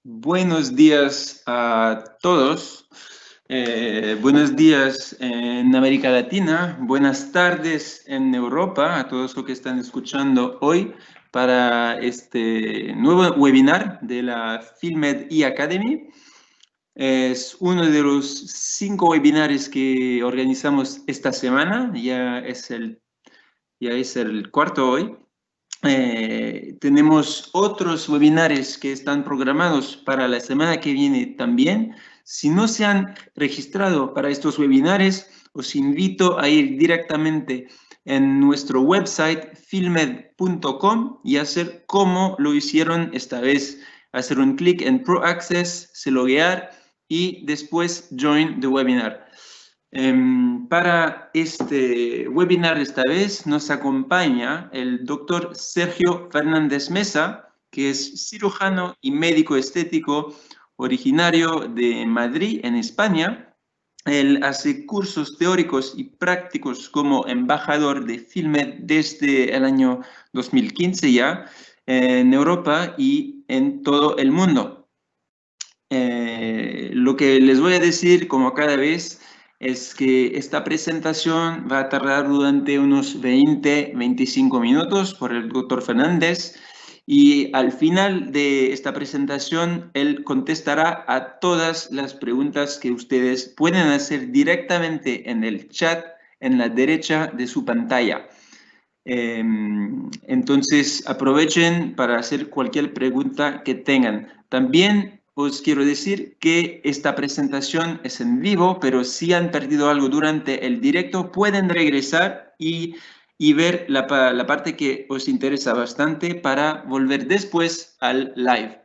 Buenos días a todos. Buenos días en América Latina. Buenas tardes en Europa a todos los que están escuchando hoy para este nuevo webinar de la Filmed Academy. Es uno de los 5 webinars que organizamos esta semana. Ya es el cuarto hoy. Tenemos otros webinars que están programados para la semana que viene también. Si no se han registrado para estos webinars, os invito a ir directamente en nuestro website filmed.com y hacer como lo hicieron esta vez. Hacer un clic en Pro Access, se loguear y después Join the Webinar. Para este webinar esta vez nos acompaña el doctor Sergio Fernández Mesa, que es cirujano y médico estético originario de Madrid, en España. Él hace cursos teóricos y prácticos como embajador de Filmed desde el año 2015 ya, en Europa y en todo el mundo. Lo que les voy a decir, como cada vez, es que esta presentación va a tardar durante unos 20-25 minutos por el doctor Fernández y al final de esta presentación él contestará a todas las preguntas que ustedes pueden hacer directamente en el chat en la derecha de su pantalla. Entonces aprovechen para hacer cualquier pregunta que tengan. También os quiero decir que esta presentación es en vivo, pero si han perdido algo durante el directo, pueden regresar y ver la parte que os interesa bastante para volver después al live.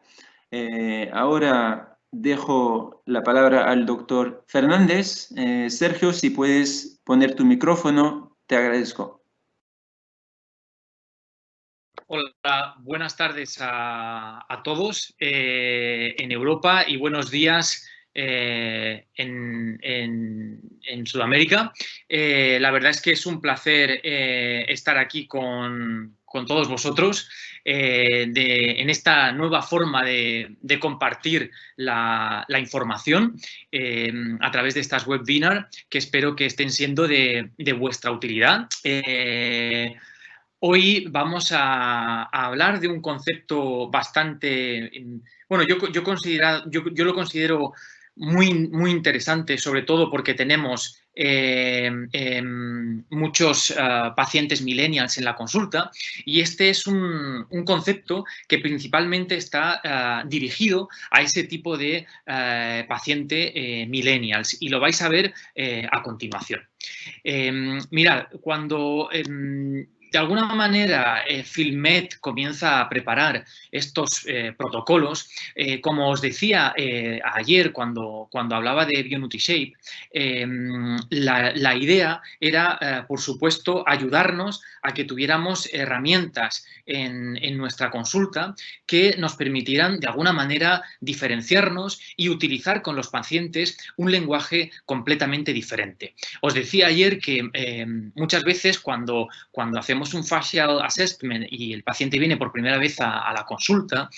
Ahora dejo la palabra al doctor Fernández. Sergio, si puedes poner tu micrófono, te agradezco. Hola, buenas tardes a todos en Europa y buenos días en Sudamérica. La verdad es que es un placer estar aquí con todos vosotros en esta nueva forma de compartir la información a través de estas webinars que espero que estén siendo de vuestra utilidad. Hoy vamos a hablar de un concepto bastante, bueno, yo lo considero muy interesante, sobre todo porque tenemos muchos pacientes millennials en la consulta y este es un concepto que principalmente está dirigido a ese tipo de paciente millennials y lo vais a ver a continuación. Mirad, cuando de alguna manera Filmed comienza a preparar estos protocolos, como os decía ayer cuando hablaba de BioNutriShape, la idea era, por supuesto, ayudarnos a que tuviéramos herramientas en nuestra consulta que nos permitieran de alguna manera diferenciarnos y utilizar con los pacientes un lenguaje completamente diferente. Os decía ayer que muchas veces cuando hacemos un facial assessment y el paciente viene por primera vez a la consulta,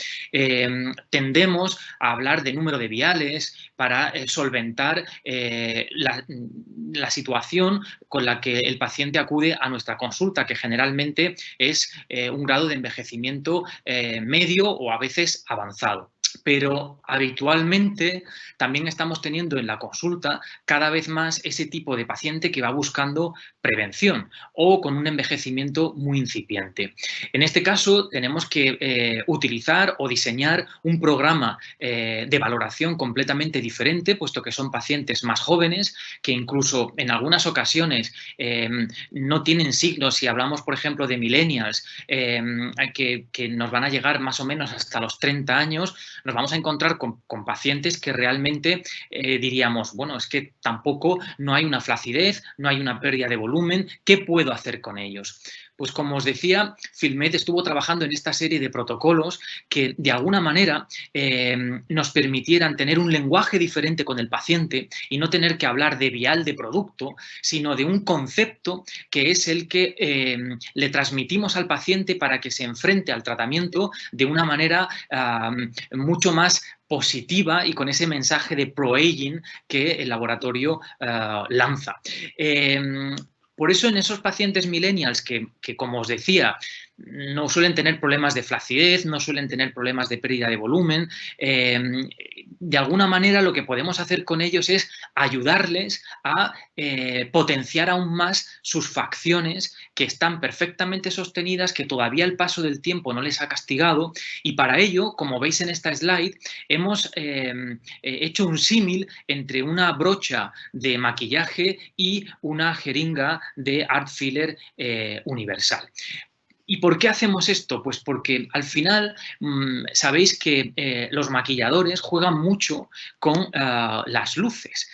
tendemos a hablar de número de viales para solventar la situación con la que el paciente acude a nuestra consulta, que generalmente es un grado de envejecimiento medio o a veces avanzado. Pero habitualmente también estamos teniendo en la consulta cada vez más ese tipo de paciente que va buscando prevención o con un envejecimiento muy incipiente. En este caso tenemos que utilizar o diseñar un programa de valoración completamente diferente, puesto que son pacientes más jóvenes que incluso en algunas ocasiones no tienen signos. Si hablamos, por ejemplo, de millennials que nos van a llegar más o menos hasta los 30 años, nos vamos a encontrar con pacientes que realmente diríamos, bueno, es que tampoco no hay una flacidez, no hay una pérdida de volumen, ¿qué puedo hacer con ellos? Pues como os decía, Filmed estuvo trabajando en esta serie de protocolos que de alguna manera nos permitieran tener un lenguaje diferente con el paciente y no tener que hablar de vial de producto, sino de un concepto que es el que le transmitimos al paciente para que se enfrente al tratamiento de una manera mucho más positiva y con ese mensaje de pro-aging que el laboratorio lanza. Por eso en esos pacientes millennials que, como os decía, no suelen tener problemas de flacidez, no suelen tener problemas de pérdida de volumen, de alguna manera lo que podemos hacer con ellos es ayudarles a potenciar aún más sus facciones que están perfectamente sostenidas, que todavía el paso del tiempo no les ha castigado, y para ello, como veis en esta slide, hemos hecho un símil entre una brocha de maquillaje y una jeringa de art filler universal. ¿Y por qué hacemos esto? Pues porque al final sabéis que los maquilladores juegan mucho con las luces.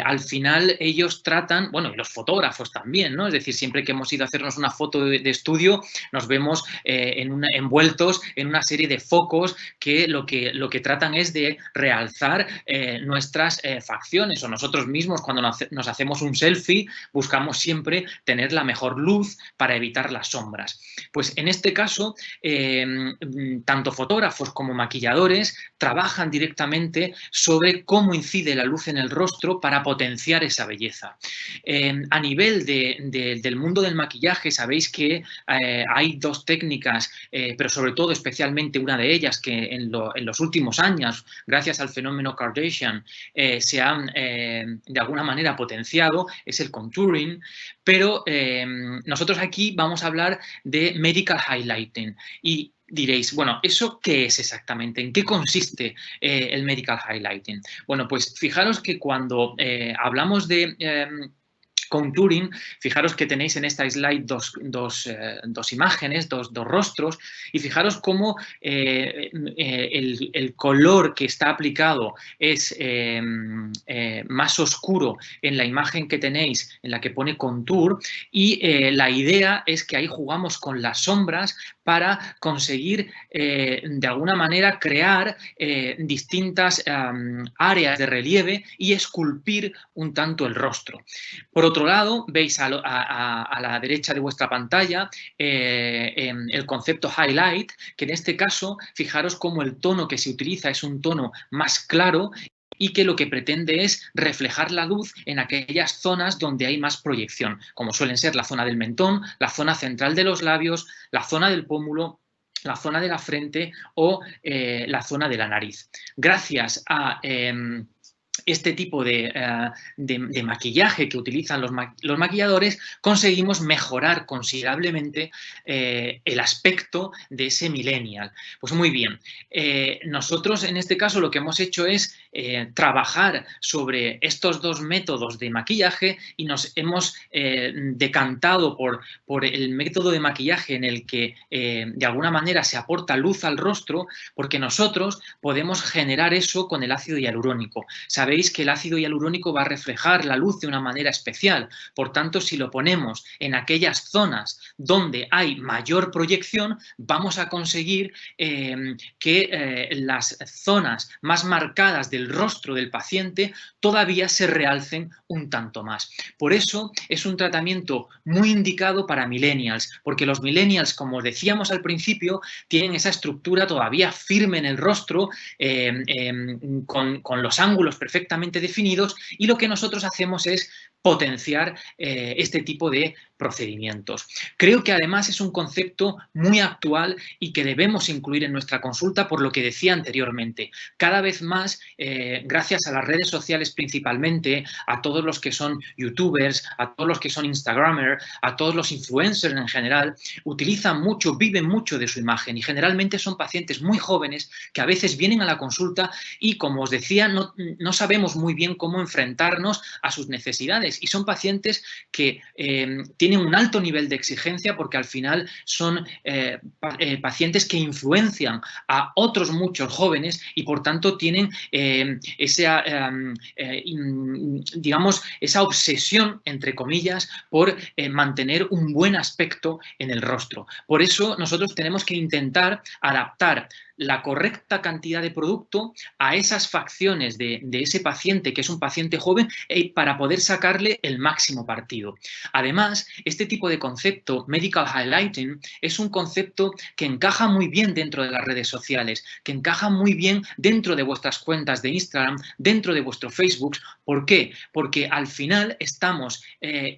Al final ellos tratan, bueno, y los fotógrafos también, ¿no? Es decir, siempre que hemos ido a hacernos una foto de estudio, nos vemos envueltos en una serie de focos que lo que tratan es de realzar nuestras facciones, o nosotros mismos cuando nos hacemos un selfie buscamos siempre tener la mejor luz para evitar las sombras. Pues en este caso, tanto fotógrafos como maquilladores trabajan directamente sobre cómo incide la luz en el rostro para potenciar esa belleza. A nivel del mundo del maquillaje, sabéis que hay dos técnicas, pero sobre todo especialmente una de ellas que en los últimos años, gracias al fenómeno Kardashian, se han de alguna manera potenciado, es el contouring, pero nosotros aquí vamos a hablar de medical highlighting y diréis, bueno, ¿eso qué es exactamente? ¿En qué consiste el medical highlighting? Bueno, pues fijaros que cuando hablamos de contouring, fijaros que tenéis en esta slide dos imágenes, dos rostros, y fijaros cómo el color que está aplicado es más oscuro en la imagen que tenéis, en la que pone contour, y la idea es que ahí jugamos con las sombras para conseguir de alguna manera crear distintas áreas de relieve y esculpir un tanto el rostro. Por otro lado, veis a la derecha de vuestra pantalla el concepto highlight, que en este caso, fijaros cómo el tono que se utiliza es un tono más claro y que lo que pretende es reflejar la luz en aquellas zonas donde hay más proyección, como suelen ser la zona del mentón, la zona central de los labios, la zona del pómulo, la zona de la frente o la zona de la nariz. Gracias a este tipo de maquillaje que utilizan los maquilladores, conseguimos mejorar considerablemente el aspecto de ese millennial. Pues muy bien, nosotros en este caso lo que hemos hecho es trabajar sobre estos dos métodos de maquillaje y nos hemos decantado por el método de maquillaje en el que de alguna manera se aporta luz al rostro, porque nosotros podemos generar eso con el ácido hialurónico. Sabéis que el ácido hialurónico va a reflejar la luz de una manera especial, por tanto, si lo ponemos en aquellas zonas donde hay mayor proyección, vamos a conseguir que las zonas más marcadas del rostro del paciente todavía se realcen un tanto más. Por eso es un tratamiento muy indicado para millennials, porque los millennials, como decíamos al principio, tienen esa estructura todavía firme en el rostro, con los ángulos perfectamente definidos, y lo que nosotros hacemos es potenciar este tipo de procedimientos. Creo que además es un concepto muy actual y que debemos incluir en nuestra consulta por lo que decía anteriormente. Cada vez más, gracias a las redes sociales principalmente, a todos los que son youtubers, a todos los que son instagramers, a todos los influencers en general, utilizan mucho, viven mucho de su imagen y generalmente son pacientes muy jóvenes que a veces vienen a la consulta y, como os decía, no sabemos muy bien cómo enfrentarnos a sus necesidades, y son pacientes que tienen un alto nivel de exigencia porque al final son pacientes que influencian a otros muchos jóvenes y por tanto tienen digamos, esa obsesión, entre comillas, por mantener un buen aspecto en el rostro. Por eso nosotros tenemos que intentar adaptar la correcta cantidad de producto a esas facciones de ese paciente, que es un paciente joven, para poder sacarle el máximo partido. Además, este tipo de concepto, medical highlighting, es un concepto que encaja muy bien dentro de las redes sociales, que encaja muy bien dentro de vuestras cuentas de Instagram, dentro de vuestro Facebook. ¿Por qué? Porque al final estamos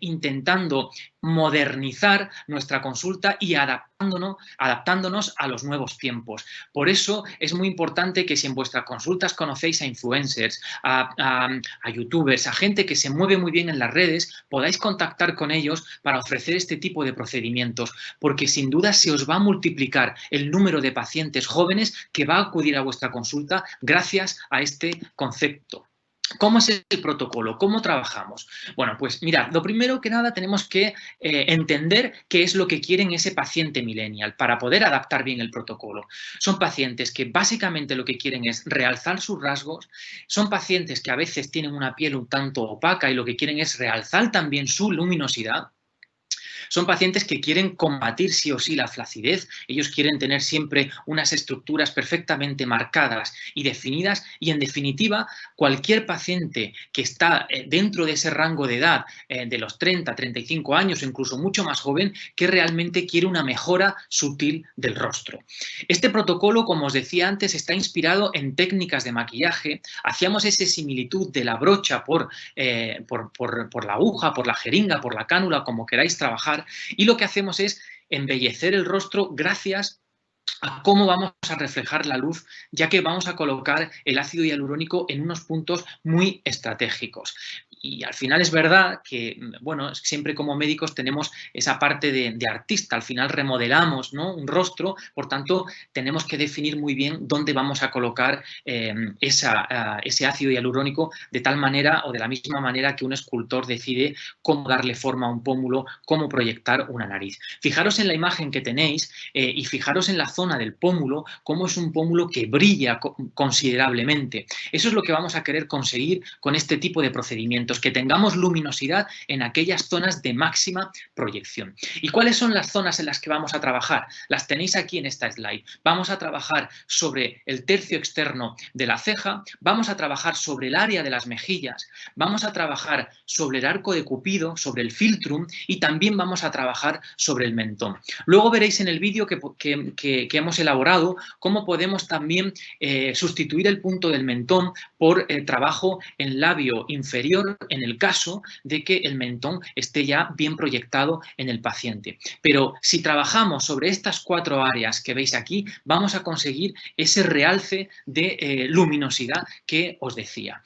intentando modernizar nuestra consulta y adaptándonos a los nuevos tiempos. Por eso es muy importante que si en vuestras consultas conocéis a influencers, a youtubers, a gente que se mueve muy bien en las redes, podáis contactar con ellos para ofrecer este tipo de procedimientos, porque sin duda se os va a multiplicar el número de pacientes jóvenes que va a acudir a vuestra consulta gracias a este concepto. ¿Cómo es el protocolo? ¿Cómo trabajamos? Bueno, pues mirad, lo primero que nada tenemos que entender qué es lo que quieren ese paciente millennial para poder adaptar bien el protocolo. Son pacientes que básicamente lo que quieren es realzar sus rasgos, son pacientes que a veces tienen una piel un tanto opaca y lo que quieren es realzar también su luminosidad. Son pacientes que quieren combatir sí o sí la flacidez, ellos quieren tener siempre unas estructuras perfectamente marcadas y definidas y, en definitiva, cualquier paciente que está dentro de ese rango de edad de los 30, 35 años o incluso mucho más joven, que realmente quiere una mejora sutil del rostro. Este protocolo, como os decía antes, está inspirado en técnicas de maquillaje. Hacíamos esa similitud de la brocha por la aguja, por la jeringa, por la cánula, como queráis trabajar, y lo que hacemos es embellecer el rostro gracias a cómo vamos a reflejar la luz, ya que vamos a colocar el ácido hialurónico en unos puntos muy estratégicos. Y al final es verdad que, bueno, siempre como médicos tenemos esa parte de artista, al final remodelamos, ¿no?, un rostro, por tanto tenemos que definir muy bien dónde vamos a colocar ese ácido hialurónico de tal manera o de la misma manera que un escultor decide cómo darle forma a un pómulo, cómo proyectar una nariz. Fijaros en la imagen que tenéis y fijaros en la zona del pómulo, cómo es un pómulo que brilla considerablemente. Eso es lo que vamos a querer conseguir con este tipo de procedimientos, que tengamos luminosidad en aquellas zonas de máxima proyección. ¿Y cuáles son las zonas en las que vamos a trabajar? Las tenéis aquí en esta slide. Vamos a trabajar sobre el tercio externo de la ceja, vamos a trabajar sobre el área de las mejillas, vamos a trabajar sobre el arco de Cupido, sobre el filtrum y también vamos a trabajar sobre el mentón. Luego veréis en el vídeo que hemos elaborado cómo podemos también sustituir el punto del mentón por trabajo en labio inferior en el caso de que el mentón esté ya bien proyectado en el paciente. Pero si trabajamos sobre estas 4 áreas que veis aquí, vamos a conseguir ese realce de luminosidad que os decía.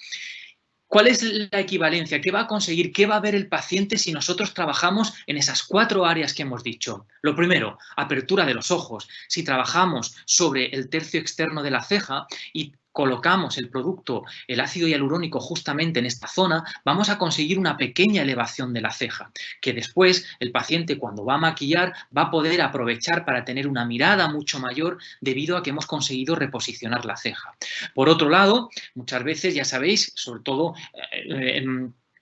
¿Cuál es la equivalencia? ¿Qué va a conseguir? ¿Qué va a ver el paciente si nosotros trabajamos en esas 4 áreas que hemos dicho? Lo primero, apertura de los ojos. Si trabajamos sobre el tercio externo de la ceja y colocamos el producto, el ácido hialurónico justamente en esta zona, vamos a conseguir una pequeña elevación de la ceja, que después el paciente cuando va a maquillar va a poder aprovechar para tener una mirada mucho mayor debido a que hemos conseguido reposicionar la ceja. Por otro lado, muchas veces, ya sabéis, sobre todo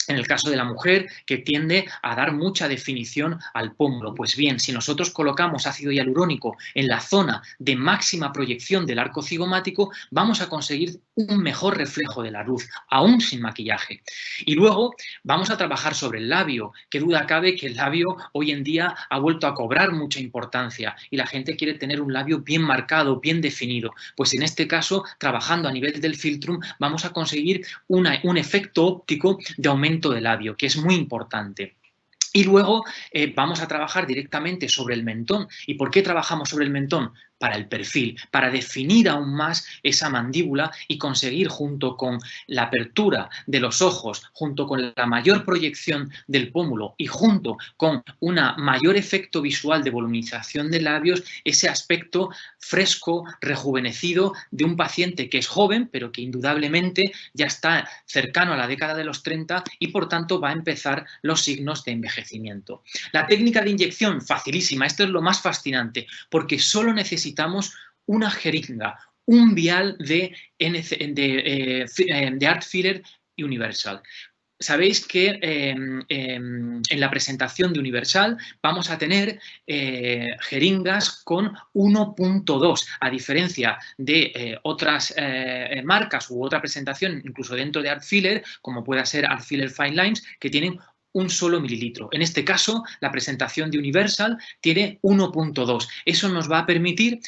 en el caso de la mujer, que tiende a dar mucha definición al pómulo. Pues bien, si nosotros colocamos ácido hialurónico en la zona de máxima proyección del arco cigomático, vamos a conseguir un mejor reflejo de la luz, aún sin maquillaje. Y luego vamos a trabajar sobre el labio. Qué duda cabe que el labio hoy en día ha vuelto a cobrar mucha importancia y la gente quiere tener un labio bien marcado, bien definido. Pues en este caso, trabajando a nivel del filtrum, vamos a conseguir un efecto óptico de aumento de labio, que es muy importante. Y luego vamos a trabajar directamente sobre el mentón. ¿Y por qué trabajamos sobre el mentón? Para el perfil, para definir aún más esa mandíbula y conseguir, junto con la apertura de los ojos, junto con la mayor proyección del pómulo y junto con un mayor efecto visual de volumización de labios, ese aspecto fresco, rejuvenecido de un paciente que es joven, pero que indudablemente ya está cercano a la década de los 30 y por tanto va a empezar los signos de envejecimiento. La técnica de inyección, facilísima, esto es lo más fascinante, porque solo necesitamos una jeringa, un vial de Art Filler Universal. sabéis que en la presentación de Universal vamos a tener jeringas con 1.2, a diferencia de otras marcas u otra presentación, incluso dentro de Artfiller, como pueda ser Artfiller Fine Lines, que tienen un solo mililitro. En este caso, la presentación de Universal tiene 1.2. Eso nos va a permitir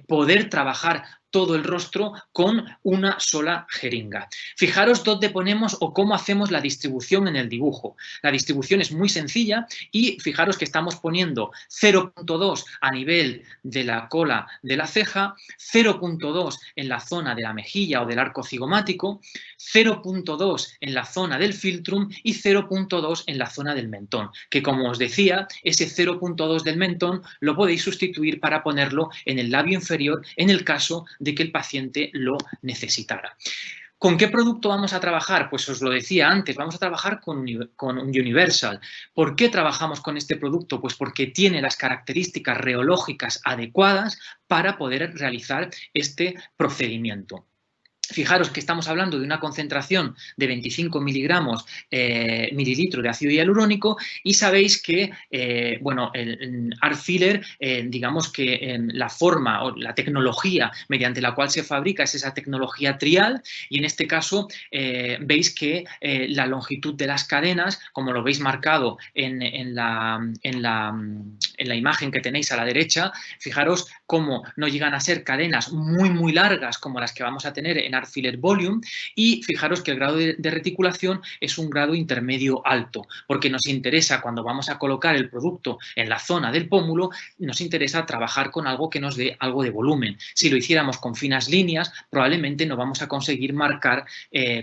poder trabajar todo el rostro con una sola jeringa. Fijaros dónde ponemos o cómo hacemos la distribución en el dibujo. La distribución es muy sencilla y fijaros que estamos poniendo 0.2 a nivel de la cola de la ceja, 0.2 en la zona de la mejilla o del arco cigomático, 0.2 en la zona del filtrum y 0.2 en la zona del mentón, que como os decía, ese 0.2 del mentón lo podéis sustituir para ponerlo en el labio inferior en el caso de que el paciente lo necesitara. ¿Con qué producto vamos a trabajar? Pues os lo decía antes, vamos a trabajar con Universal. ¿Por qué trabajamos con este producto? Pues porque tiene las características reológicas adecuadas para poder realizar este procedimiento. Fijaros que estamos hablando de una concentración de 25 mililitros de ácido hialurónico y sabéis que, bueno, el Artfiller, digamos que la forma o la tecnología mediante la cual se fabrica es esa tecnología trial y en este caso veis que la longitud de las cadenas, como lo veis marcado en la imagen que tenéis a la derecha, fijaros cómo no llegan a ser cadenas muy largas como las que vamos a tener en Artfiller Volume y fijaros que el grado de reticulación es un grado intermedio alto, porque nos interesa cuando vamos a colocar el producto en la zona del pómulo, nos interesa trabajar con algo que nos dé algo de volumen. Si lo hiciéramos con finas líneas, probablemente no vamos a conseguir marcar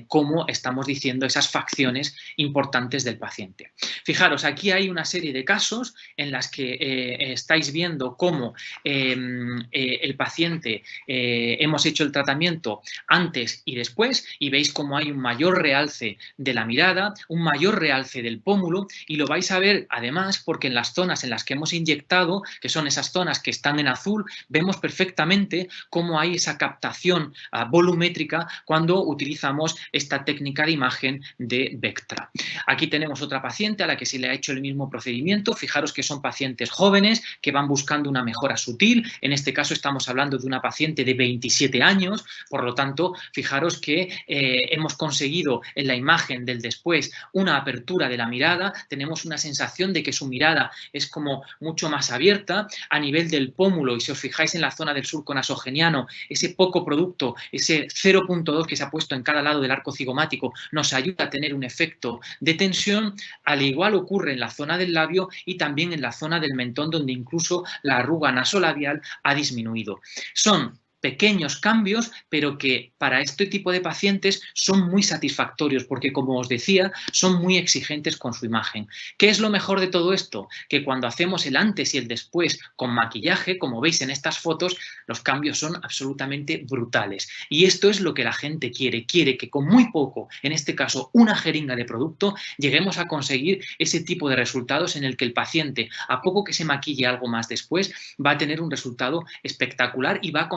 cómo estamos diciendo esas facciones importantes del paciente. Fijaros, aquí hay una serie de casos en las que estáis viendo cómo el paciente hemos hecho el tratamiento antes y después y veis cómo hay un mayor realce de la mirada, un mayor realce del pómulo y lo vais a ver además porque en las zonas en las que hemos inyectado, que son esas zonas que están en azul, vemos perfectamente cómo hay esa captación volumétrica cuando utilizamos esta técnica de imagen de Vectra. Aquí tenemos otra paciente a la que se le ha hecho el mismo procedimiento. Fijaros que son pacientes jóvenes que van buscando una mejora sutil. En este caso estamos hablando de una paciente de 27 años, por lo tanto, fijaros que hemos conseguido en la imagen del después una apertura de la mirada, tenemos una sensación de que su mirada es como mucho más abierta a nivel del pómulo y si os fijáis en la zona del surco nasogeniano, ese poco producto, ese 0.2 que se ha puesto en cada lado del arco cigomático nos ayuda a tener un efecto de tensión, al igual ocurre en la zona del labio y también en la zona del mentón donde incluso la arruga nasolabial ha disminuido. Son pequeños cambios, pero que para este tipo de pacientes son muy satisfactorios porque, como os decía, son muy exigentes con su imagen. ¿Qué es lo mejor de todo esto? Que cuando hacemos el antes y el después con maquillaje, como veis en estas fotos, los cambios son absolutamente brutales. Y esto es lo que la gente quiere. Quiere que con muy poco, en este caso una jeringa de producto, lleguemos a conseguir ese tipo de resultados en el que el paciente, a poco que se maquille algo más después, va a tener un resultado espectacular y va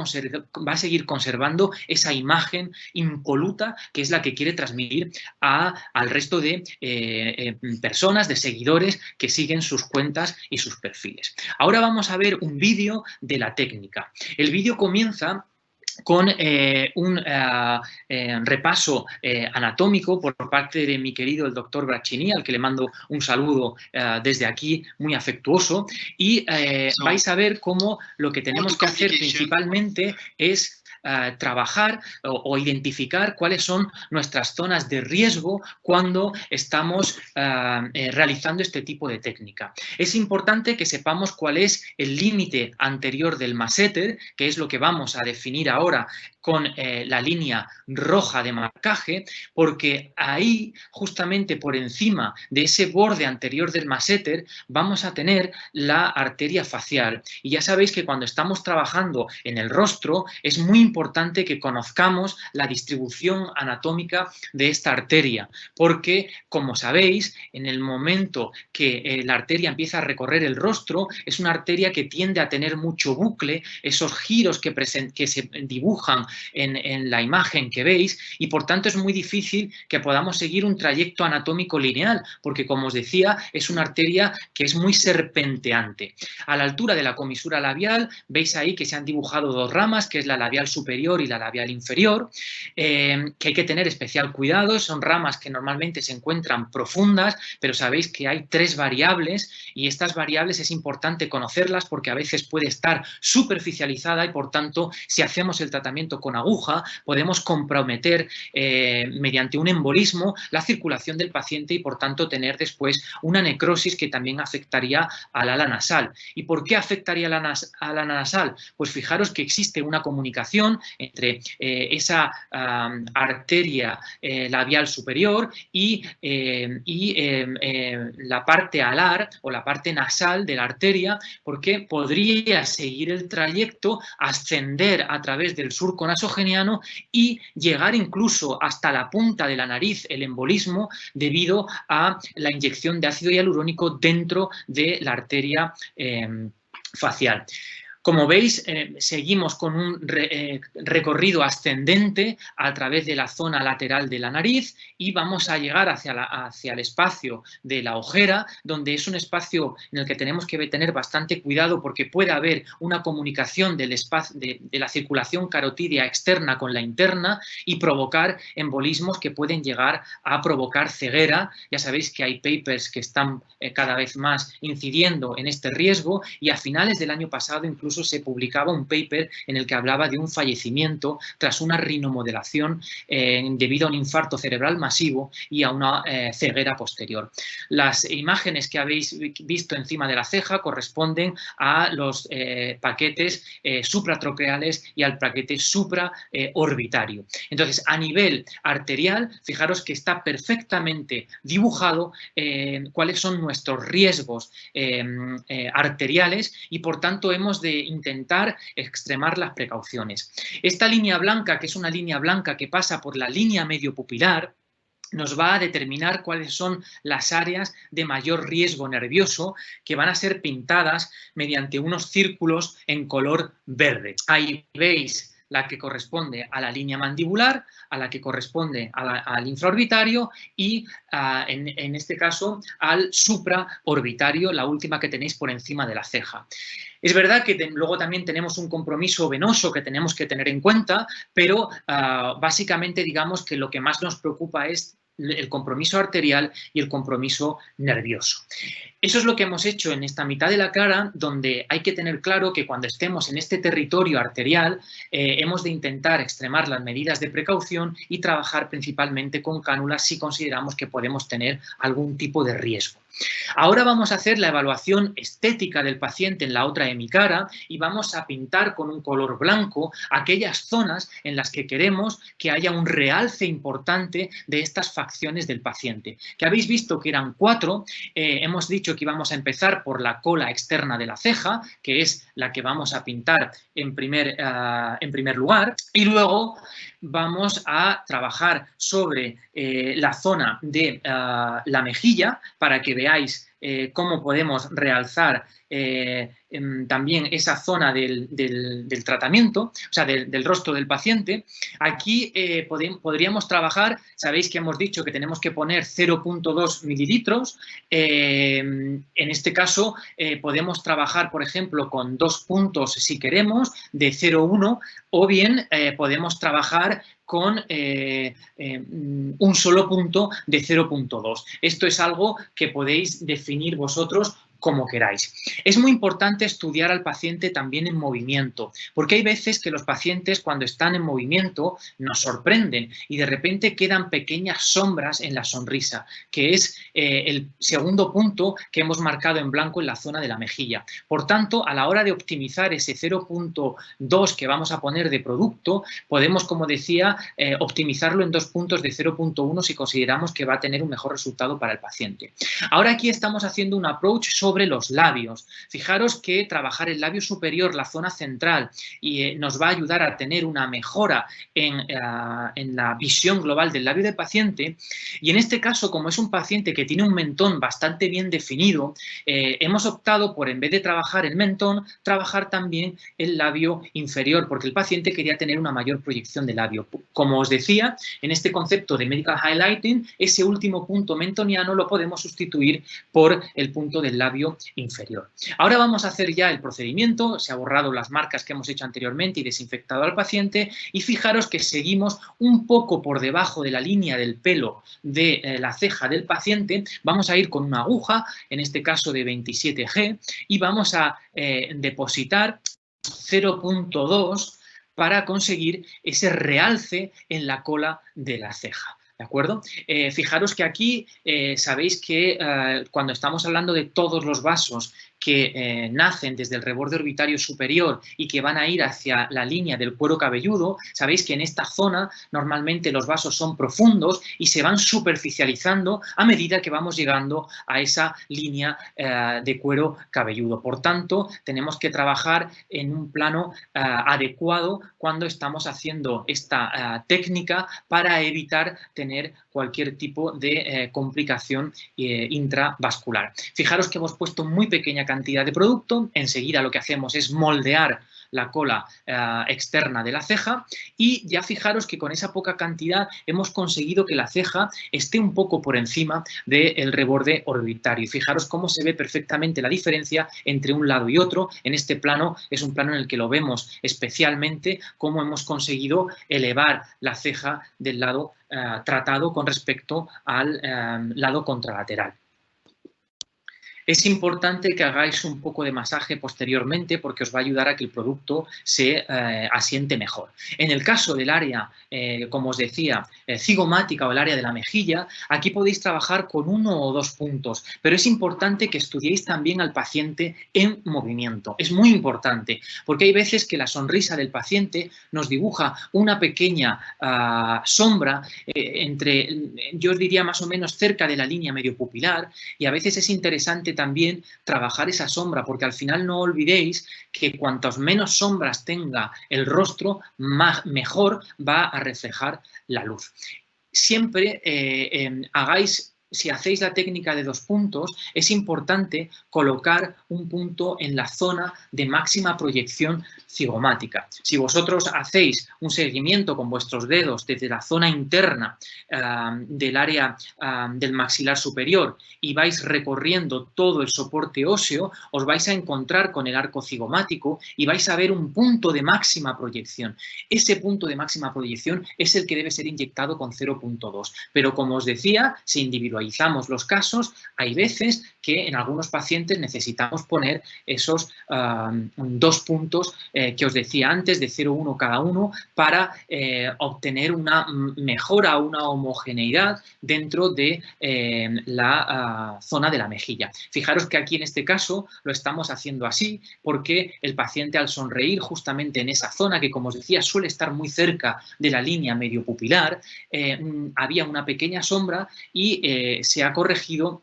a seguir conservando esa imagen impoluta que es la que quiere transmitir al resto de personas, de seguidores que siguen sus cuentas y sus perfiles. Ahora vamos a ver un vídeo de la técnica. El vídeo comienza con un repaso anatómico por parte de mi querido el doctor Braccini, al que le mando un saludo desde aquí muy afectuoso, y vais a ver cómo lo que tenemos que hacer principalmente es trabajar o identificar cuáles son nuestras zonas de riesgo cuando estamos realizando este tipo de técnica. Es importante que sepamos cuál es el límite anterior del masseter, que es lo que vamos a definir ahora con la línea roja de marcaje, porque ahí, justamente por encima de ese borde anterior del masseter, vamos a tener la arteria facial. Y ya sabéis que cuando estamos trabajando en el rostro es muy importante importante que conozcamos la distribución anatómica de esta arteria, porque, como sabéis, en el momento que la arteria empieza a recorrer el rostro, es una arteria que tiende a tener mucho bucle, esos giros que se dibujan en la imagen que veis, y por tanto es muy difícil que podamos seguir un trayecto anatómico lineal, porque, como os decía, es una arteria que es muy serpenteante. A la altura de la comisura labial, veis ahí que se han dibujado dos ramas, que es la labial superior y la labial inferior, que hay que tener especial cuidado. Son ramas que normalmente se encuentran profundas, pero sabéis que hay 3 variables, y estas variables es importante conocerlas porque a veces puede estar superficializada y, por tanto, si hacemos el tratamiento con aguja, podemos comprometer mediante un embolismo la circulación del paciente y, por tanto, tener después una necrosis que también afectaría al ala nasal. ¿Y por qué afectaría al ala nasal? Pues fijaros que existe una comunicación entre esa arteria labial superior y la parte alar o la parte nasal de la arteria, porque podría seguir el trayecto, ascender a través del surco nasogeniano y llegar incluso hasta la punta de la nariz, el embolismo, debido a la inyección de ácido hialurónico dentro de la arteria facial. Como veis, seguimos con un recorrido ascendente a través de la zona lateral de la nariz y vamos a llegar hacia el espacio de la ojera, donde es un espacio en el que tenemos que tener bastante cuidado porque puede haber una comunicación del espacio, de la circulación carotídea externa con la interna y provocar embolismos que pueden llegar a provocar ceguera. Ya sabéis que hay papers que están cada vez más incidiendo en este riesgo, y a finales del año pasado incluso se publicaba un paper en el que hablaba de un fallecimiento tras una rinomodelación debido a un infarto cerebral masivo y a una ceguera posterior. Las imágenes que habéis visto encima de la ceja corresponden a los paquetes supratroqueales y al paquete supraorbitario. Entonces, a nivel arterial, fijaros que está perfectamente dibujado cuáles son nuestros riesgos arteriales, y por tanto hemos de intentar extremar las precauciones. Esta línea blanca, que es una línea blanca que pasa por la línea medio pupilar, nos va a determinar cuáles son las áreas de mayor riesgo nervioso, que van a ser pintadas mediante unos círculos en color verde. Ahí veis la que corresponde a la línea mandibular, a la que corresponde al infraorbitario y, en este caso, al supraorbitario, la última que tenéis por encima de la ceja. Es verdad que luego también tenemos un compromiso venoso que tenemos que tener en cuenta, pero básicamente digamos que lo que más nos preocupa es el compromiso arterial y el compromiso nervioso. Eso es lo que hemos hecho en esta mitad de la cara, donde hay que tener claro que cuando estemos en este territorio arterial hemos de intentar extremar las medidas de precaución y trabajar principalmente con cánulas si consideramos que podemos tener algún tipo de riesgo. Ahora vamos a hacer la evaluación estética del paciente en la otra hemicara y vamos a pintar con un color blanco aquellas zonas en las que queremos que haya un realce importante de estas facciones del paciente. Que habéis visto que eran 4, hemos dicho que íbamos a empezar por la cola externa de la ceja, que es la que vamos a pintar en primer lugar, y luego vamos a trabajar sobre la zona de la mejilla para que veáis cómo podemos realzar también esa zona del tratamiento, o sea, del rostro del paciente. Aquí podríamos trabajar, sabéis que hemos dicho que tenemos que poner 0,2 mililitros. En este caso podemos trabajar, por ejemplo, con 2 puntos si queremos, de 0,1, o bien podemos trabajar con un solo punto de 0,2. Esto es algo que podéis definir vosotros como queráis. Es muy importante estudiar al paciente también en movimiento, porque hay veces que los pacientes cuando están en movimiento nos sorprenden y de repente quedan pequeñas sombras en la sonrisa, que es el segundo punto que hemos marcado en blanco en la zona de la mejilla. Por tanto, a la hora de optimizar ese 0,2 que vamos a poner de producto, podemos, como decía, optimizarlo en 2 puntos de 0,1 si consideramos que va a tener un mejor resultado para el paciente. Ahora aquí estamos haciendo un approach sobre los labios. Fijaros que trabajar el labio superior, la zona central, nos va a ayudar a tener una mejora en la visión global del labio del paciente. Y en este caso, como es un paciente que tiene un mentón bastante bien definido, hemos optado por, en vez de trabajar el mentón, trabajar también el labio inferior, porque el paciente quería tener una mayor proyección de labio. Como os decía, en este concepto de medical highlighting, ese último punto mentoniano lo podemos sustituir por el punto del labio inferior. Ahora vamos a hacer ya el procedimiento. Se ha borrado las marcas que hemos hecho anteriormente y desinfectado al paciente, y fijaros que seguimos un poco por debajo de la línea del pelo de la ceja del paciente. Vamos a ir con una aguja, en este caso de 27G, y vamos a depositar 0,2 para conseguir ese realce en la cola de la ceja. ¿De acuerdo? Fijaros que aquí sabéis que cuando estamos hablando de todos los vasos que nacen desde el reborde orbitario superior y que van a ir hacia la línea del cuero cabelludo, sabéis que en esta zona normalmente los vasos son profundos y se van superficializando a medida que vamos llegando a esa línea de cuero cabelludo. Por tanto, tenemos que trabajar en un plano adecuado cuando estamos haciendo esta técnica para evitar tener cualquier tipo de complicación intravascular. Fijaros que hemos puesto muy pequeña cantidad de producto. Enseguida lo que hacemos es moldear la cola externa de la ceja, y ya fijaros que con esa poca cantidad hemos conseguido que la ceja esté un poco por encima del reborde orbitario. Y fijaros cómo se ve perfectamente la diferencia entre un lado y otro. En este plano es un plano en el que lo vemos especialmente cómo hemos conseguido elevar la ceja del lado tratado con respecto al lado contralateral. Es importante que hagáis un poco de masaje posteriormente porque os va a ayudar a que el producto se asiente mejor. En el caso del área, como os decía, cigomática o el área de la mejilla, aquí podéis trabajar con 1 o 2 puntos, pero es importante que estudiéis también al paciente en movimiento. Es muy importante porque hay veces que la sonrisa del paciente nos dibuja una pequeña sombra yo os diría más o menos cerca de la línea medio pupilar, y a veces es interesante también trabajar esa sombra, porque al final no olvidéis que cuantos menos sombras tenga el rostro, mejor va a reflejar la luz. Siempre si hacéis la técnica de 2 puntos, es importante colocar un punto en la zona de máxima proyección cigomática. Si vosotros hacéis un seguimiento con vuestros dedos desde la zona interna del área del maxilar superior y vais recorriendo todo el soporte óseo, os vais a encontrar con el arco cigomático y vais a ver un punto de máxima proyección. Ese punto de máxima proyección es el que debe ser inyectado con 0,2. Pero como os decía, se individualizamos los casos, hay veces que en algunos pacientes necesitamos poner esos 2 puntos que os decía antes, de 0,1 cada uno, para obtener una mejora, una homogeneidad dentro de la zona de la mejilla. Fijaros que aquí en este caso lo estamos haciendo así porque el paciente, al sonreír justamente en esa zona, que como os decía suele estar muy cerca de la línea medio pupilar, había una pequeña sombra y se ha corregido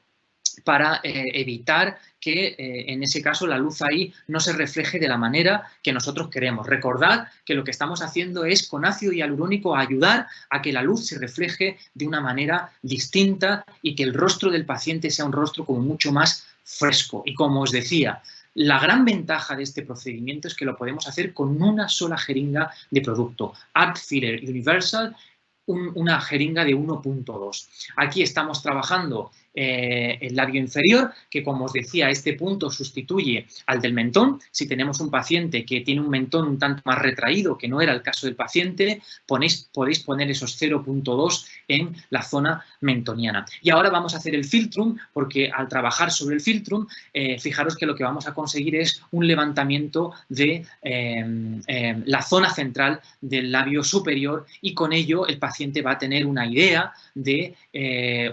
para evitar que en ese caso la luz ahí no se refleje de la manera que nosotros queremos. Recordad que lo que estamos haciendo es con ácido hialurónico ayudar a que la luz se refleje de una manera distinta y que el rostro del paciente sea un rostro como mucho más fresco. Y como os decía, la gran ventaja de este procedimiento es que lo podemos hacer con una sola jeringa de producto. Art Filler Universal, una jeringa de 1,2. Aquí estamos trabajando el labio inferior, que como os decía, este punto sustituye al del mentón. Si tenemos un paciente que tiene un mentón un tanto más retraído, que no era el caso del paciente, podéis poner esos 0,2 en la zona mentoniana. Y ahora vamos a hacer el filtrum, porque al trabajar sobre el filtrum, fijaros que lo que vamos a conseguir es un levantamiento de la zona central del labio superior, y con ello el paciente va a tener una idea de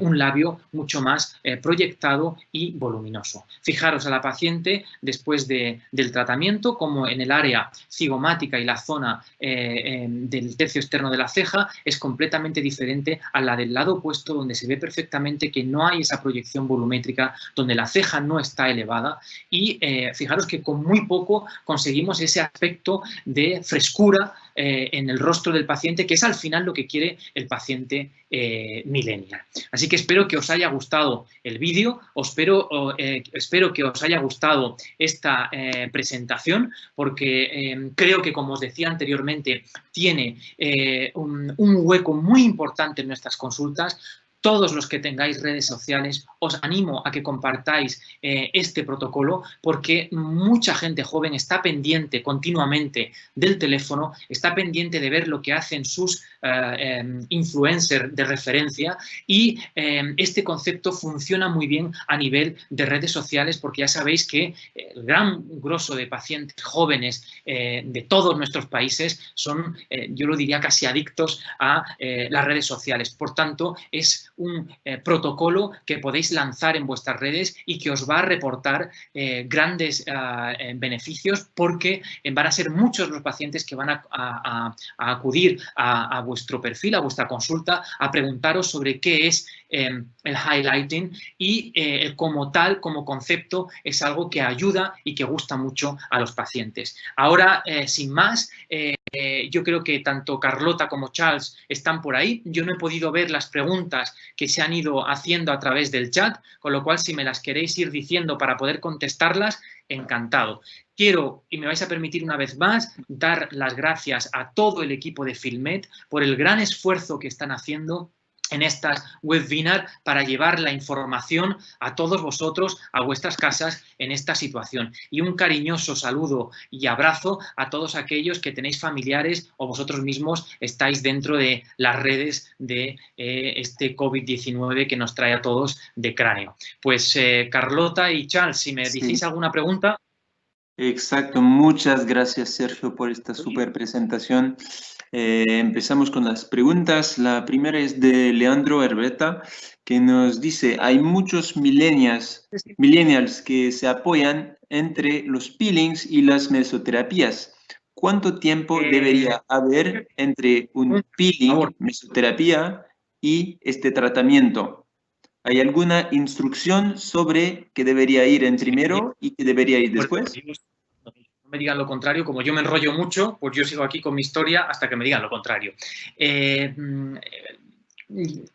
un labio mucho más más proyectado y voluminoso. Fijaros a la paciente después del tratamiento, como en el área cigomática y la zona del tercio externo de la ceja es completamente diferente a la del lado opuesto, donde se ve perfectamente que no hay esa proyección volumétrica, donde la ceja no está elevada y fijaros que con muy poco conseguimos ese aspecto de frescura en el rostro del paciente, que es al final lo que quiere el paciente millennial. Así que espero que os haya gustado el vídeo, espero que os haya gustado esta presentación, porque creo que, como os decía anteriormente, tiene un hueco muy importante en nuestras consultas. Todos los que tengáis redes sociales, os animo a que compartáis este protocolo, porque mucha gente joven está pendiente continuamente del teléfono, está pendiente de ver lo que hacen sus influencers de referencia y este concepto funciona muy bien a nivel de redes sociales, porque ya sabéis que el gran grosso de pacientes jóvenes de todos nuestros países son, yo lo diría, casi adictos a las redes sociales. Por tanto, es un protocolo que podéis lanzar en vuestras redes y que os va a reportar grandes beneficios, porque van a ser muchos los pacientes que van a acudir a vuestro perfil, a vuestra consulta, a preguntaros sobre qué es el highlighting y como tal, como concepto, es algo que ayuda y que gusta mucho a los pacientes. Ahora, sin más, yo creo que tanto Carlota como Charles están por ahí. Yo no he podido ver las preguntas que se han ido haciendo a través del chat, con lo cual, si me las queréis ir diciendo para poder contestarlas, encantado. Quiero, y me vais a permitir una vez más, dar las gracias a todo el equipo de Filmed por el gran esfuerzo que están haciendo en estas webinars para llevar la información a todos vosotros, a vuestras casas, en esta situación. Y un cariñoso saludo y abrazo a todos aquellos que tenéis familiares o vosotros mismos estáis dentro de las redes de este COVID-19 que nos trae a todos de cráneo. Pues Carlota y Charles, si me decís alguna pregunta. Exacto, muchas gracias, Sergio, por esta súper presentación. Empezamos con las preguntas. La primera es de Leandro Herbeta, que nos dice: hay muchos millennials que se apoyan entre los peelings y las mesoterapias. ¿Cuánto tiempo debería haber entre un peeling, mesoterapia y este tratamiento? ¿Hay alguna instrucción sobre qué debería ir en primero y qué debería ir después? No me digan lo contrario, como yo me enrollo mucho, pues yo sigo aquí con mi historia hasta que me digan lo contrario.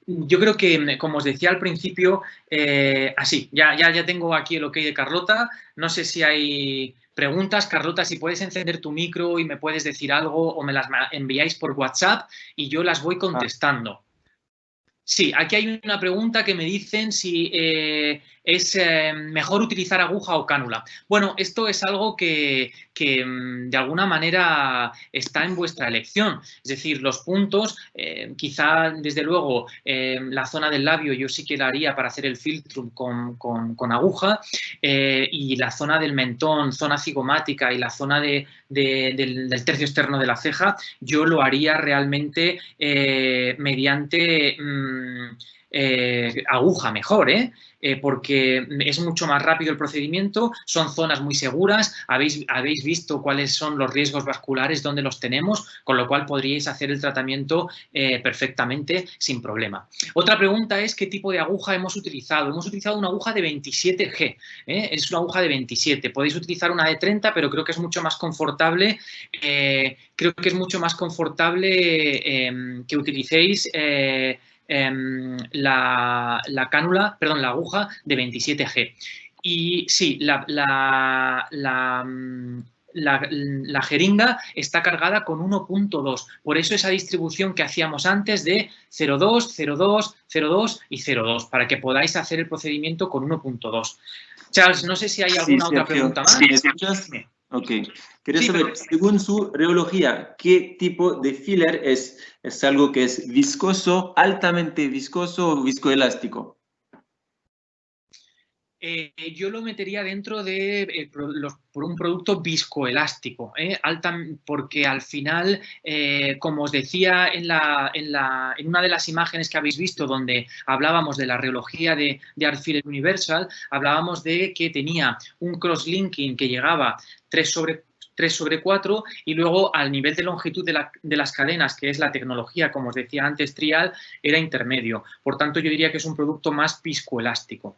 Yo creo que, como os decía al principio, así, ya tengo aquí el ok de Carlota. No sé si hay preguntas. Carlota, si puedes encender tu micro y me puedes decir algo o me las enviáis por WhatsApp y yo las voy contestando. Sí, aquí hay una pregunta que me dicen si es mejor utilizar aguja o cánula. Bueno, esto es algo que de alguna manera está en vuestra elección. Es decir, los puntos, quizá desde luego la zona del labio yo sí que la haría para hacer el filtrum con aguja, y la zona del mentón, zona cigomática y la zona del tercio externo de la ceja, yo lo haría realmente mediante aguja mejor, porque es mucho más rápido el procedimiento, son zonas muy seguras, habéis visto cuáles son los riesgos vasculares, dónde los tenemos, con lo cual podríais hacer el tratamiento perfectamente sin problema. Otra pregunta es qué tipo de aguja hemos utilizado. Hemos utilizado una aguja de 27G, es una aguja de 27. Podéis utilizar una de 30, pero creo que es mucho más confortable. Creo que es mucho más confortable que utilicéis la cánula, perdón, la aguja de 27G. Y sí, la jeringa está cargada con 1.2. Por eso esa distribución que hacíamos antes de 0.2, 0.2, 0.2 y 0.2, para que podáis hacer el procedimiento con 1.2. Charles, no sé si hay alguna otra pregunta más. Sí, ¿escuchas? Ok. Quería saber, según su reología, ¿qué tipo de filler es? ¿Es algo que es viscoso, altamente viscoso o viscoelástico? Yo lo metería dentro de por un producto viscoelástico, porque al final, como os decía en una de las imágenes que habéis visto donde hablábamos de la reología de Artfiller Universal, hablábamos de que tenía un crosslinking que llegaba 3/4 y luego al nivel de longitud de las cadenas, que es la tecnología, como os decía antes, Trial, era intermedio. Por tanto, yo diría que es un producto más viscoelástico.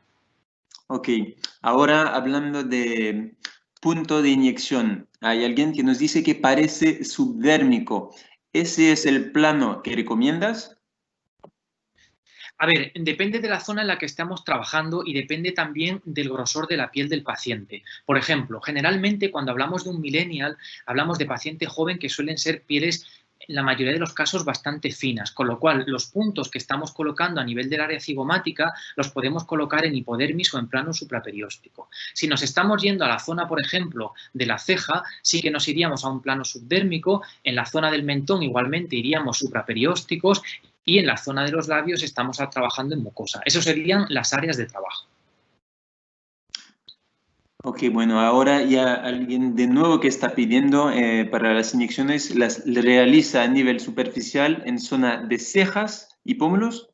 Ok, ahora hablando de punto de inyección, hay alguien que nos dice que parece subdérmico. ¿Ese es el plano que recomiendas? A ver, depende de la zona en la que estamos trabajando y depende también del grosor de la piel del paciente. Por ejemplo, generalmente cuando hablamos de un millennial, hablamos de paciente joven que suelen ser pieles, en la mayoría de los casos, bastante finas, con lo cual los puntos que estamos colocando a nivel del área cigomática los podemos colocar en hipodermis o en plano supraperióstico. Si nos estamos yendo a la zona, por ejemplo, de la ceja, sí que nos iríamos a un plano subdérmico, en la zona del mentón igualmente iríamos supraperiósticos y en la zona de los labios estamos trabajando en mucosa. Esas serían las áreas de trabajo. Ok, bueno, ahora ya alguien de nuevo que está pidiendo para las inyecciones, las realiza a nivel superficial en zona de cejas y pómulos.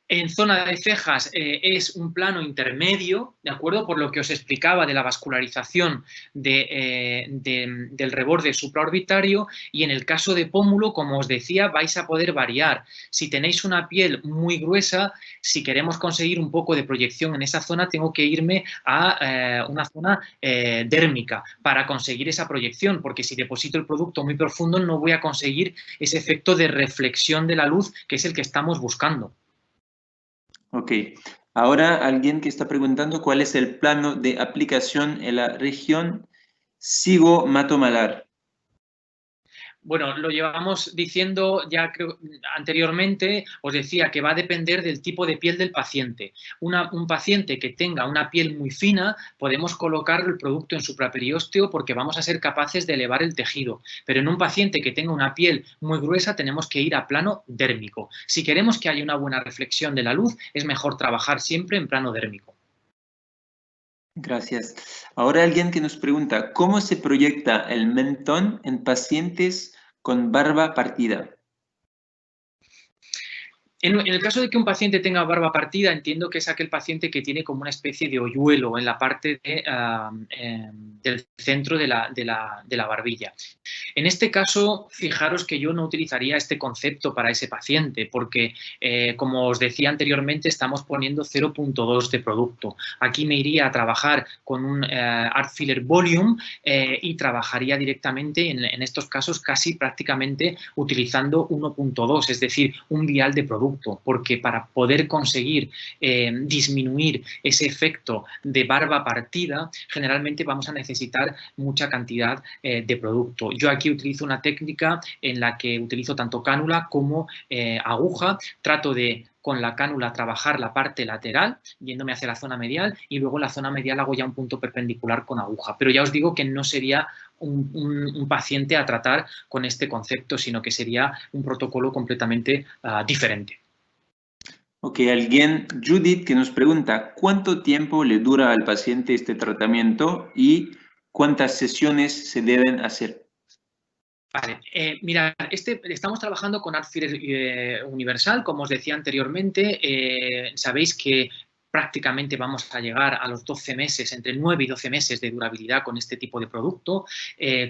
En zona de cejas es un plano intermedio, ¿de acuerdo? Por lo que os explicaba de la vascularización del reborde supraorbitario, y en el caso de pómulo, como os decía, vais a poder variar. Si tenéis una piel muy gruesa, si queremos conseguir un poco de proyección en esa zona, tengo que irme a una zona dérmica para conseguir esa proyección, porque si deposito el producto muy profundo no voy a conseguir ese efecto de reflexión de la luz, que es el que estamos buscando. Ok, ahora alguien que está preguntando cuál es el plano de aplicación en la región cigomato-malar. Bueno, lo llevamos diciendo ya creo, anteriormente, os decía que va a depender del tipo de piel del paciente. Un paciente que tenga una piel muy fina, podemos colocar el producto en supraperiósteo porque vamos a ser capaces de elevar el tejido. Pero en un paciente que tenga una piel muy gruesa, tenemos que ir a plano dérmico. Si queremos que haya una buena reflexión de la luz, es mejor trabajar siempre en plano dérmico. Gracias. Ahora alguien que nos pregunta, ¿cómo se proyecta el mentón en pacientes con barba partida? En el caso de que un paciente tenga barba partida, entiendo que es aquel paciente que tiene como una especie de hoyuelo en la parte del centro de la barbilla. En este caso, fijaros que yo no utilizaría este concepto para ese paciente porque, como os decía anteriormente, estamos poniendo 0,2 de producto. Aquí me iría a trabajar con un Art Filler Volume y trabajaría directamente en estos casos casi prácticamente utilizando 1,2, es decir, un vial de producto, porque para poder conseguir disminuir ese efecto de barba partida, generalmente vamos a necesitar mucha cantidad de producto. Yo aquí utilizo una técnica en la que utilizo tanto cánula como aguja, trato de con la cánula trabajar la parte lateral, yéndome hacia la zona medial, y luego en la zona medial hago ya un punto perpendicular con aguja. Pero ya os digo que no sería un paciente a tratar con este concepto, sino que sería un protocolo completamente diferente. Ok, alguien, Judith, que nos pregunta, ¿cuánto tiempo le dura al paciente este tratamiento y cuántas sesiones se deben hacer? Vale, mira, estamos trabajando con Art Filler Universal, como os decía anteriormente. Sabéis que prácticamente vamos a llegar a los 12 meses, entre 9 y 12 meses de durabilidad con este tipo de producto,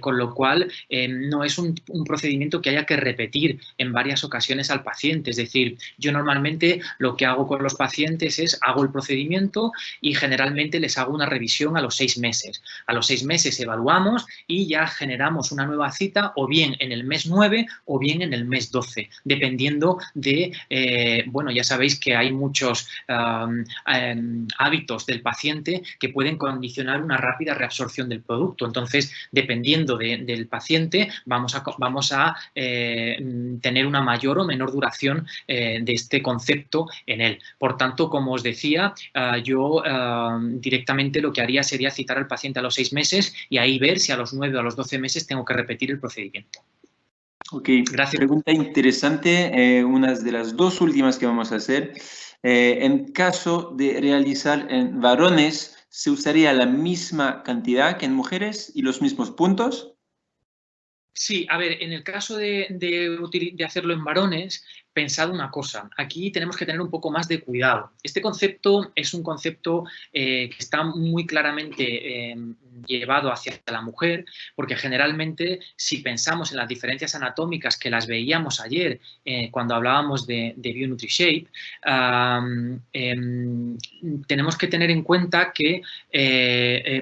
con lo cual no es un procedimiento que haya que repetir en varias ocasiones al paciente. Es decir, yo normalmente lo que hago con los pacientes es hago el procedimiento y generalmente les hago una revisión a los 6 meses. A los 6 meses evaluamos y ya generamos una nueva cita o bien en el mes 9 o bien en el mes 12, dependiendo de, bueno, ya sabéis que hay muchos hábitos del paciente que pueden condicionar una rápida reabsorción del producto. Entonces, dependiendo del paciente, vamos a tener una mayor o menor duración de este concepto en él. Por tanto, como os decía, yo directamente lo que haría sería citar al paciente a los 6 meses y ahí ver si a los 9 o a los 12 meses tengo que repetir el procedimiento. Ok, Gracias. pregunta interesante, una de las dos últimas que vamos a hacer. En caso de realizar en varones, ¿se usaría la misma cantidad que en mujeres y los mismos puntos? Sí, a ver, en el caso de hacerlo en varones, pensad una cosa, aquí tenemos que tener un poco más de cuidado. Este concepto es un concepto que está muy claramente llevado hacia la mujer, porque generalmente si pensamos en las diferencias anatómicas que las veíamos ayer cuando hablábamos de BioNutriShape, tenemos que tener en cuenta que,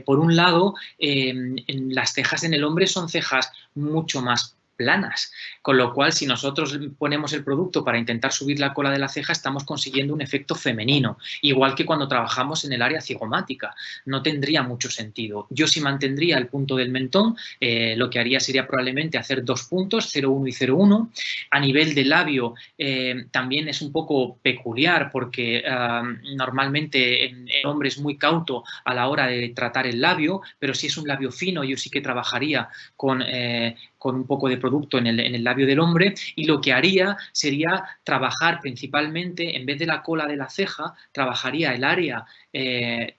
por un lado, las cejas en el hombre son cejas mucho más planas, con lo cual si nosotros ponemos el producto para intentar subir la cola de la ceja estamos consiguiendo un efecto femenino, igual que cuando trabajamos en el área cigomática, no tendría mucho sentido. Yo sí mantendría el punto del mentón, lo que haría sería probablemente hacer 2 puntos, 0,1 y 0,1. A nivel de labio también es un poco peculiar porque normalmente el hombre es muy cauto a la hora de tratar el labio, pero si es un labio fino yo sí que trabajaría con un poco de producto en el labio del hombre, y lo que haría sería trabajar principalmente, en vez de la cola de la ceja, trabajaría el área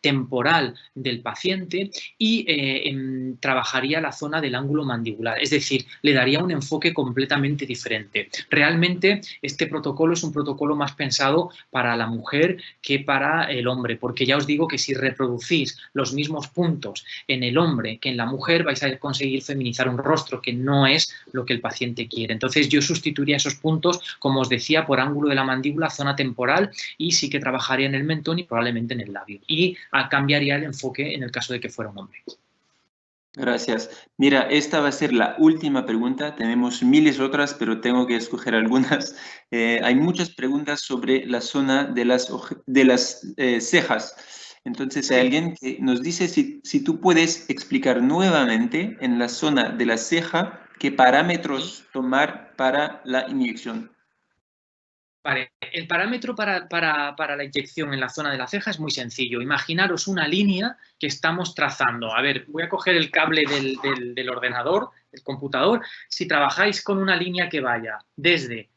temporal del paciente y trabajaría la zona del ángulo mandibular, es decir, le daría un enfoque completamente diferente. Realmente este protocolo es un protocolo más pensado para la mujer que para el hombre, porque ya os digo que si reproducís los mismos puntos en el hombre que en la mujer vais a conseguir feminizar un rostro, que no es lo que el paciente quiere. Entonces yo sustituiría esos puntos, como os decía, por ángulo de la mandíbula, zona temporal, y sí que trabajaría en el mentón y probablemente en el labio. Y cambiaría el enfoque en el caso de que fuera un hombre. Gracias. Mira, esta va a ser la última pregunta. Tenemos miles otras, pero tengo que escoger algunas. Hay muchas preguntas sobre la zona de las cejas. Entonces, hay alguien que nos dice si tú puedes explicar nuevamente en la zona de la ceja qué parámetros tomar para la inyección. Vale, el parámetro para la inyección en la zona de la ceja es muy sencillo. Imaginaros una línea que estamos trazando. A ver, voy a coger el cable del ordenador, del computador. Si trabajáis con una línea que vaya desde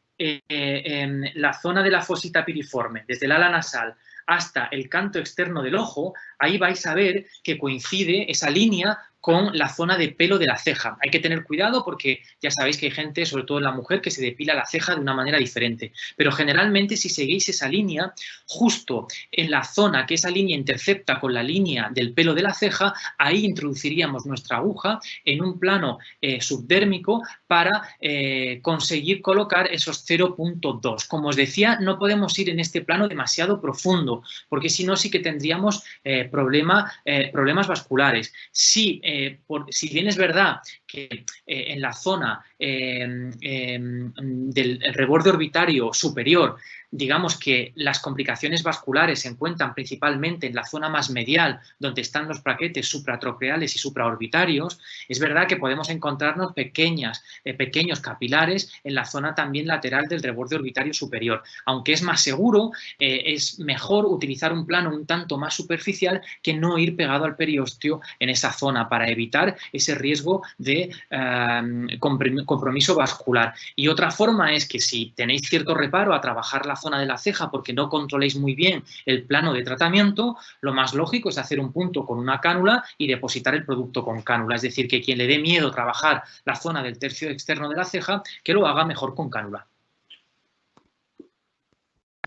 la zona de la fosita piriforme, desde el ala nasal, hasta el canto externo del ojo, ahí vais a ver que coincide esa línea con la zona de pelo de la ceja. Hay que tener cuidado porque ya sabéis que hay gente, sobre todo la mujer, que se depila la ceja de una manera diferente. Pero generalmente si seguís esa línea, justo en la zona que esa línea intercepta con la línea del pelo de la ceja, ahí introduciríamos nuestra aguja en un plano subdérmico para conseguir colocar esos 0,2. Como os decía, no podemos ir en este plano demasiado profundo, porque si no sí que tendríamos problemas vasculares. Si bien es verdad que en la zona del reborde orbitario superior, digamos que las complicaciones vasculares se encuentran principalmente en la zona más medial, donde están los plaquetes supratroqueales y supraorbitarios, es verdad que podemos encontrarnos pequeños capilares en la zona también lateral del reborde orbitario superior. Aunque es más seguro, es mejor utilizar un plano un tanto más superficial que no ir pegado al periósteo en esa zona para evitar ese riesgo de compromiso vascular. Y otra forma es que si tenéis cierto reparo a trabajar la zona de la ceja porque no controléis muy bien el plano de tratamiento, lo más lógico es hacer un punto con una cánula y depositar el producto con cánula. Es decir, que quien le dé miedo trabajar la zona del tercio externo de la ceja, que lo haga mejor con cánula.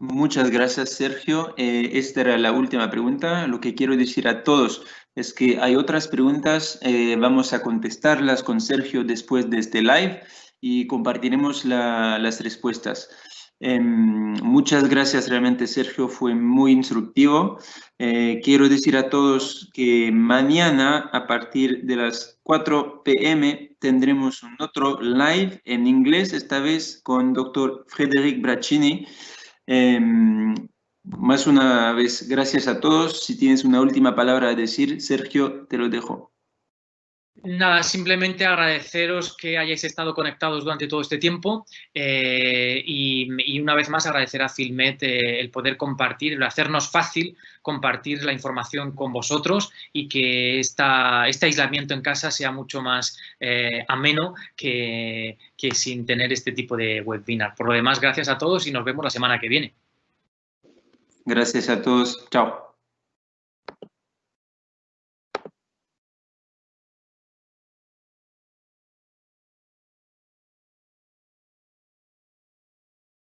Muchas gracias, Sergio. Esta era la última pregunta. Lo que quiero decir a todos es que hay otras preguntas. Vamos a contestarlas con Sergio después de este live y compartiremos las respuestas. Muchas gracias realmente, Sergio. Fue muy instructivo. Quiero decir a todos que mañana a partir de las 4 p.m. tendremos un otro live en inglés, esta vez con Dr. Frédéric Braccini. Más una vez, gracias a todos. Si tienes una última palabra a decir, Sergio, te lo dejo. Nada, simplemente agradeceros que hayáis estado conectados durante todo este tiempo y una vez más agradecer a Filmet el poder compartir, el hacernos fácil compartir la información con vosotros y que este aislamiento en casa sea mucho más ameno que sin tener este tipo de webinar. Por lo demás, gracias a todos y nos vemos la semana que viene. Gracias a todos. Chao.